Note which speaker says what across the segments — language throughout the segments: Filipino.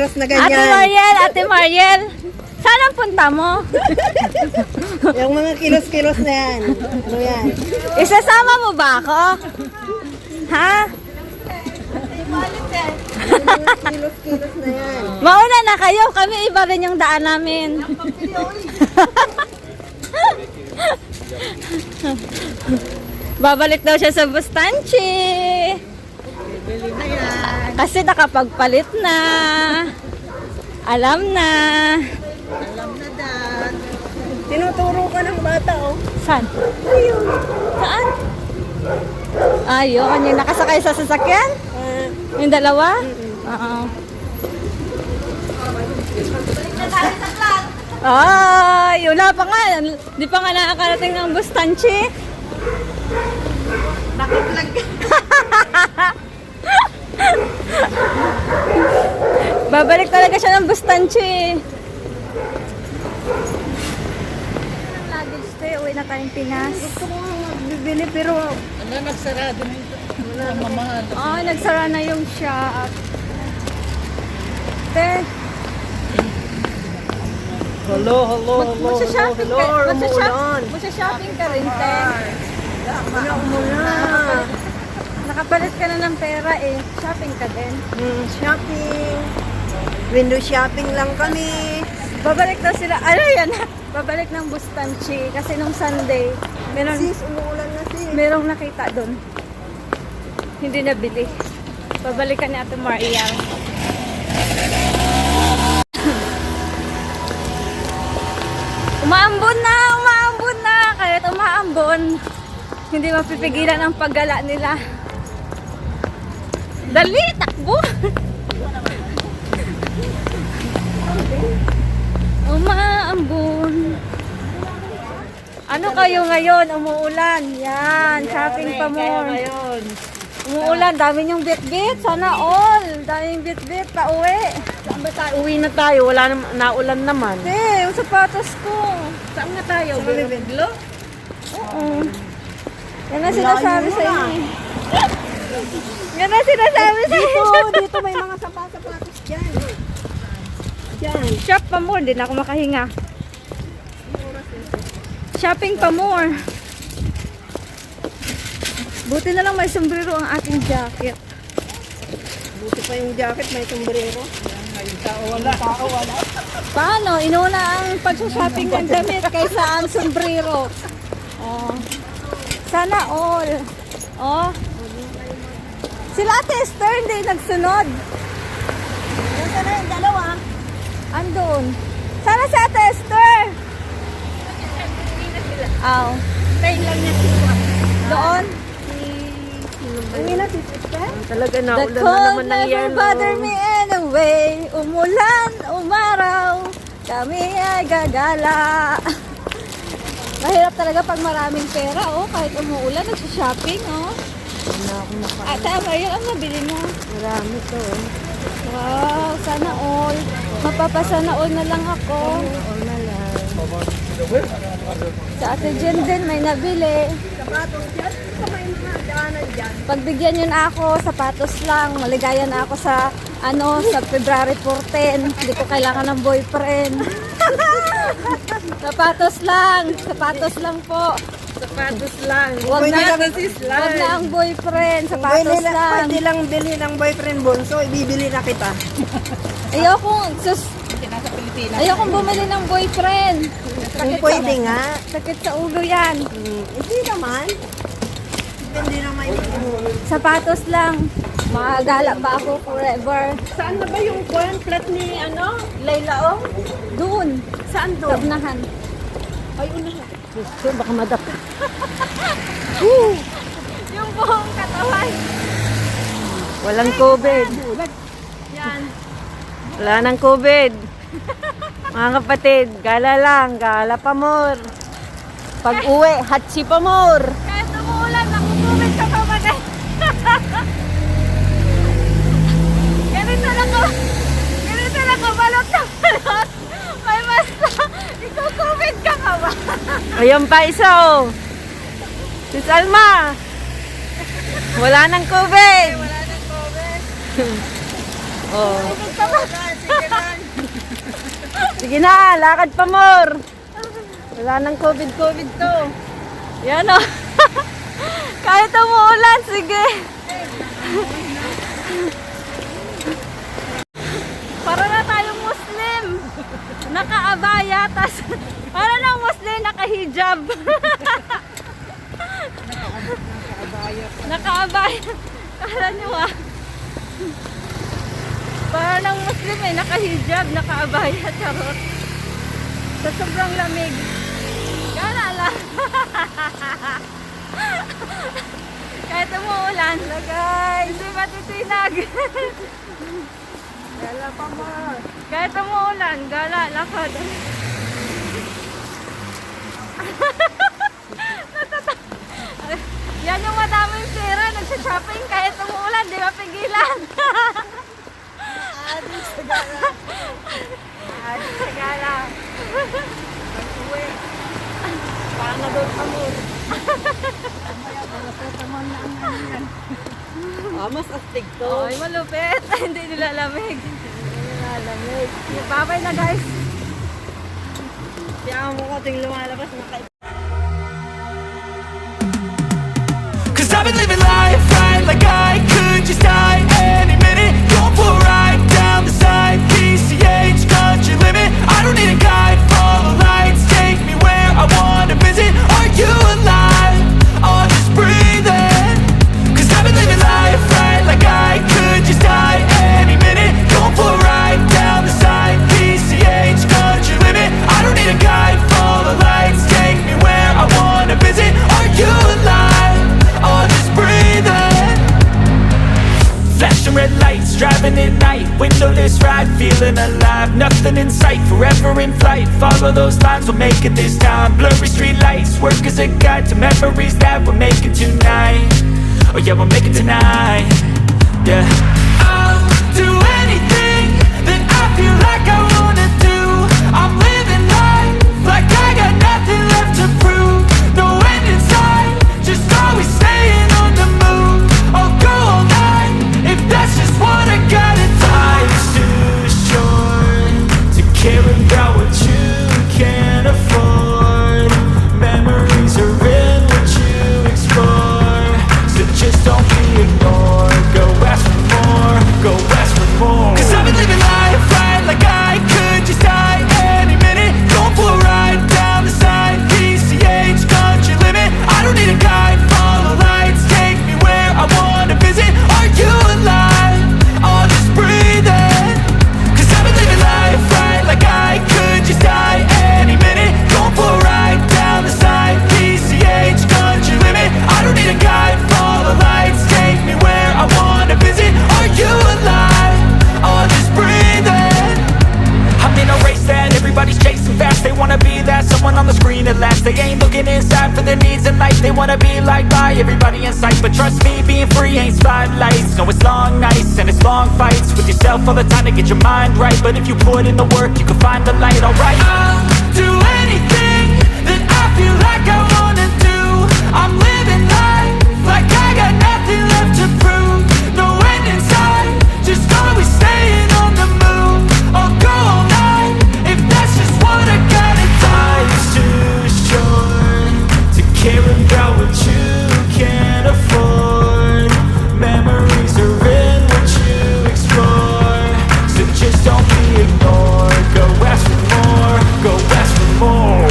Speaker 1: kilos na ganyan.
Speaker 2: Ate Mariel, saan ang punta mo?
Speaker 1: Yung mga kilos-kilos na yan. Ano yan?
Speaker 2: Isasama mo ba ako? Ha?
Speaker 1: Mga kilos-kilos na yan.
Speaker 2: Mauna na kayo, kami iba rin yung daan namin. Babalik daw siya sa Bustanchi.
Speaker 1: Bili na yan.
Speaker 2: Kasi nakapagpalit na. Alam na.
Speaker 1: Alam na dad. Tinuturo ka ng bata, oh.
Speaker 2: Saan? Ayun. Saan? Ayun, yung nakasakay sa sasakyan? Yung dalawa? Oo. Ay, wala pa nga. Di pa nga nakakarating ng Bustanchi.
Speaker 1: Nakaplag.
Speaker 2: Babalik talaga siya ng Bustanchi. Luggage stay, uwi na tayong Pinas.
Speaker 1: Gusto ko bibili pero nagsarado na ito. Mamahal.
Speaker 2: Oh, nagsara na yung shop. Te,
Speaker 1: Hello.
Speaker 2: magsha-shopping ka, magsha-shopping ka rin, te.
Speaker 1: Muna.
Speaker 2: Nakapalit ka na ng pera eh. Shopping ka din.
Speaker 1: Shopping. Window shopping lang kami.
Speaker 2: Babalik daw sila. Ano yan? Babalik ng Bustanchi. Kasi nung Sunday,
Speaker 1: Sis, umuulan na sis.
Speaker 2: merong nakita doon. Hindi nabili. Babalikan ni Ate Mariel. Umaambon na! Kahit umaambon, hindi mapipigilan ang paggala nila. Dali! Takbo! Umaambon. Ano kayo ngayon? Umuulan. Yan, shopping pa more. Umuulan, dami yung bit-bit. Sana all. Daming bit-bit, pauwi.
Speaker 1: Saan ba tayo? Uwi na tayo. Wala naman, naulan naman.
Speaker 2: Yung sapatos ko.
Speaker 1: Saan na tayo? Bibiglo?
Speaker 2: Oo. Yan ang sinasabi sa inyo. Yan ang sinasabi sa inyo.
Speaker 1: Dito may mga sapatos dyan. Dyan.
Speaker 2: Shop pa more, hindi na ako makahinga. Shopping pa more. Buti na lang may sombrero ang aking jacket.
Speaker 1: Buti pa yung jacket, may sombrero. Tao wala.
Speaker 2: Paano? Inuna ang pag-shopping ng damit kaysa ang sombrero. Oh. Sana all. Oh. Sila Ate Esther hindi nagsunod.
Speaker 1: Nasaan na yung dalawa?
Speaker 2: Andun. Sana si Ate Esther. Aw.
Speaker 1: Tayo lang niya sila.
Speaker 2: Doon.
Speaker 1: Ang ina si sister? Talaga
Speaker 2: The
Speaker 1: naulan na
Speaker 2: cold
Speaker 1: naman ng
Speaker 2: never
Speaker 1: yelo.
Speaker 2: bother me anyway. Umulan, umaraw, kami ay gagala. Mahirap talaga pag maraming pera, oh. Kahit umuulan, nagsha-shopping, oh.
Speaker 1: Wala ako naka.
Speaker 2: Ate Mariel, ang nabili mo.
Speaker 1: Marami to.
Speaker 2: Wow, sana all. Mapapasana all na lang ako.
Speaker 1: All na lang.
Speaker 2: Sa Ate Jen din, may nabili.
Speaker 1: Sapatos dyan? Sa may mga daanan dyan.
Speaker 2: Pagbigyan yun ako, sapatos lang. Maligaya na ako sa, sa February 14. Hindi ko kailangan ng boyfriend. Sapatos lang po.
Speaker 1: Sapatos lang.
Speaker 2: Wag
Speaker 1: Pwede
Speaker 2: na,
Speaker 1: lang sis lang.
Speaker 2: wag na ang boyfriend, sapatos lang.
Speaker 1: Pwede lang bili ng boyfriend bonso, ibibili na kita.
Speaker 2: Ayokong bumili ng boyfriend.
Speaker 1: Kung pwede nga.
Speaker 2: Sakit sa ulo yan.
Speaker 1: Hindi naman. Depende naman yung
Speaker 2: Sapatos lang. Magagala pa ako forever.
Speaker 1: Saan na ba yung coin flat ni Layla?
Speaker 2: Doon.
Speaker 1: Saan
Speaker 2: Sa unahan.
Speaker 1: Ay, unahan. Gusto, baka madapa.
Speaker 2: Yung buong katawan.
Speaker 1: Walang COVID.
Speaker 2: Yan.
Speaker 1: Wala nang COVID. Mga kapatid, gala lang, gala pa more. Pag uwi, hatsi pa more.
Speaker 2: Kahit umuulan, nakukumit ka pa ba din? Ganito lang ko, balot na balot. May mas, ikukumit ka ka ba?
Speaker 1: Ayun pa isa oh. Sis Alma. Wala nang COVID.
Speaker 2: Wala nang COVID.
Speaker 1: Oh.
Speaker 2: Sige.
Speaker 1: Sige na, lakad pa more. Wala nang COVID to. Yan o. Kahit umuulan, sige. Para na tayong Muslim. Nakaabaya, tas para na Muslim, nakahijab. Nakaabaya. Kala nyo ah. Para ng Muslim eh, nakahijab, nakaabaya, charot. Sa sobrang lamig. Gana lang. Kahit umuulan. Guys, hindi matitinag. Gala pa mo. Kahit umuulan, gala, lakad. Yan yung madaming pera, nagsha-shopping kahit umuulan, di mapigilan. Adik sa gala. Adik sa gala. Pag-uwi. Parang na doon kamo. Mas astig to. Ay, malupit. Hindi nilalamig. Hindi nilalamig. Babay na guys. Kaya mo ko ting lumalabas na kayo.
Speaker 3: I've been living life right like I could just die any minute. Going for a ride down the side, PCH country limit. I don't need a guide, follow lights, take me where I wanna visit. Are you alive? I'll just breathe in. Cause I've been living life right like I could just die any minute. Going for a ride down the side, PCH country limit. I don't need a guide, follow lights, take me where I wanna visit. Are you alive? I'll just breathe in. Flashing red lights, driving at night. Windowless ride, feeling alive. Nothing in sight, forever in flight. Follow those lines, we'll make it this time. Blurry street lights, work as a guide to memories that we're making tonight. Oh yeah, we'll make it tonight. Yeah. I'll do anything that I feel like I wanna do. I'm living life like I got nothing left to prove. No end in sight, just always staying on the move. I'll go all night if that's just what I gotta do. Life's too short to care about what you can't afford. Memories are in what you explore, so just don't be ignored. Go ask for more, go ask for more. Cause I've been living life right like I could just die any minute. Going for a ride down the side, PCH country limit. I don't need a guide, follow lights, take me where I wanna visit. Are you alive? I'll just breathe in. Cause I've been living life right like I could just die any minute. Going for a ride down the side, PCH country limit. I don't need a guide, follow lights, take me where I wanna visit. Are you alive? I'll just breathe in. I'm in a race that everybody's chasing fast. They wanna be that someone on the screen at last. They ain't looking inside for their needs in life. They wanna be liked by everybody in sight. But trust me, being free ain't spotlights. No, it's long nights and it's long fights with yourself all the time to get your mind right. But if you put in the work, you can find the light, alright. I'll do anything that I feel like I wanna do. I'm living life like I got nothing left to prove. No end in sight, just always staying on the move. I'll go all night if that's just what I gotta do. Life's too short to care about what you can't afford. Memories are in what you explore, so just don't be ignored. Go ask for more, go ask for more.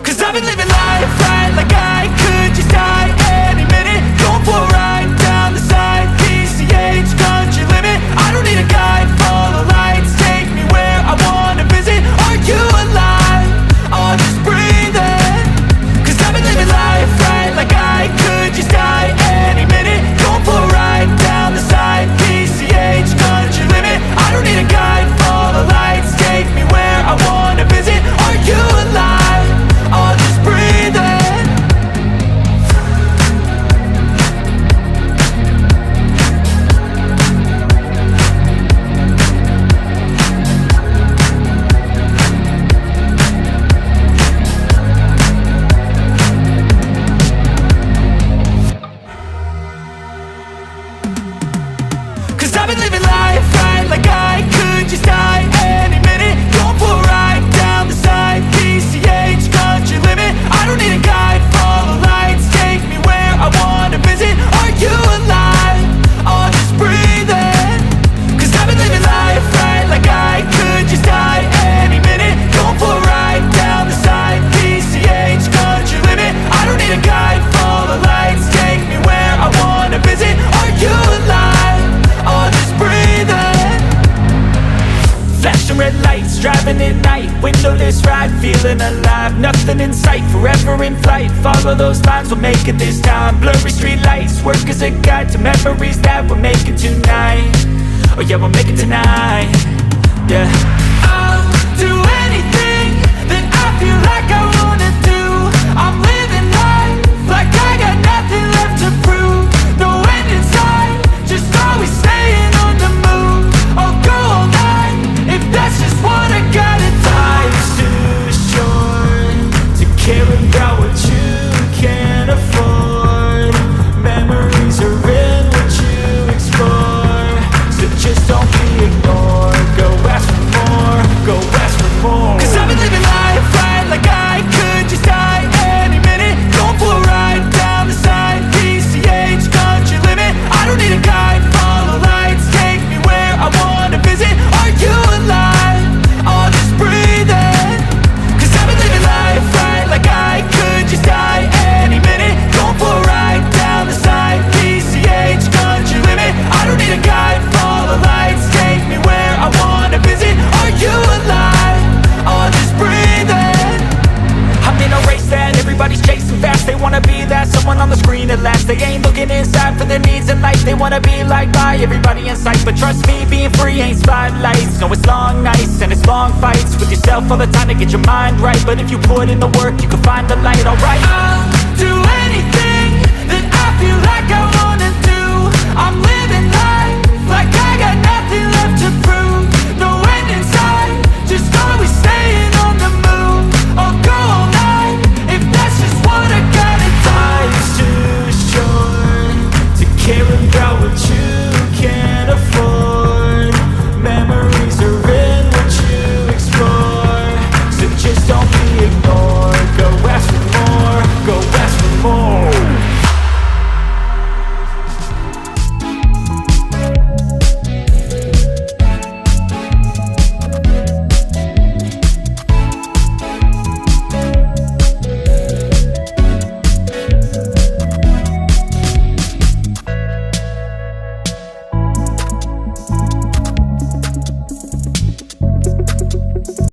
Speaker 3: Cause I've been living life right like I could just die any minute. Going for a ride down the side, PCH country limit. I don't need a guide, follow lights, take me where I wanna visit. Are you alive? I'll just breathe in. Cause I've been living life right like I could just die any minute. Going for a ride down the side, PCH country limit. I don't need a guide, follow lights, take me where I wanna visit. Are you alive? I'll just breathe in. Cause I've been living life right like I 11 at night, windowless ride, feeling alive. Nothing in sight, forever in flight. Follow those lines, we'll make it this time. Blurry street lights, work as a guide to memories that we're making tonight. Oh yeah, we'll make it tonight. Yeah. I'll do anything that I feel like I wanna do. I'm living life like I got nothing left to prove. No end in sight, just always staying on the move. I'll go all night if that's just what I gotta do. Life's too short to care about what you can't afford. Memories are in what you explore, so just don't be ignored. Go ask for more, go ask for more. 'Cause I've been living life right like I could just die any minute. Going for a ride down the side, PCH country limit. I don't need a guide, follow lights, take me where I wanna visit. Are you alive? Or just breathing? 'Cause I've been living life right like I could just die any minute. Going for a ride down the side, PCH country limit. I don't need a guide, follow lights, take me where I wanna visit. Are you alive? Or just breathing? I'm in a race that everybody's chasing fast. They wanna be that someone on the screen at last. They ain't looking inside for their needs in life. They wanna be liked by everybody in sight. But trust me, being free ain't spotlights. No, it's long nights and it's long fights with yourself all the time to get your mind right. But if you put in the work, you can find the light, alright? I'll do anything that I feel like I wanna do. I'm living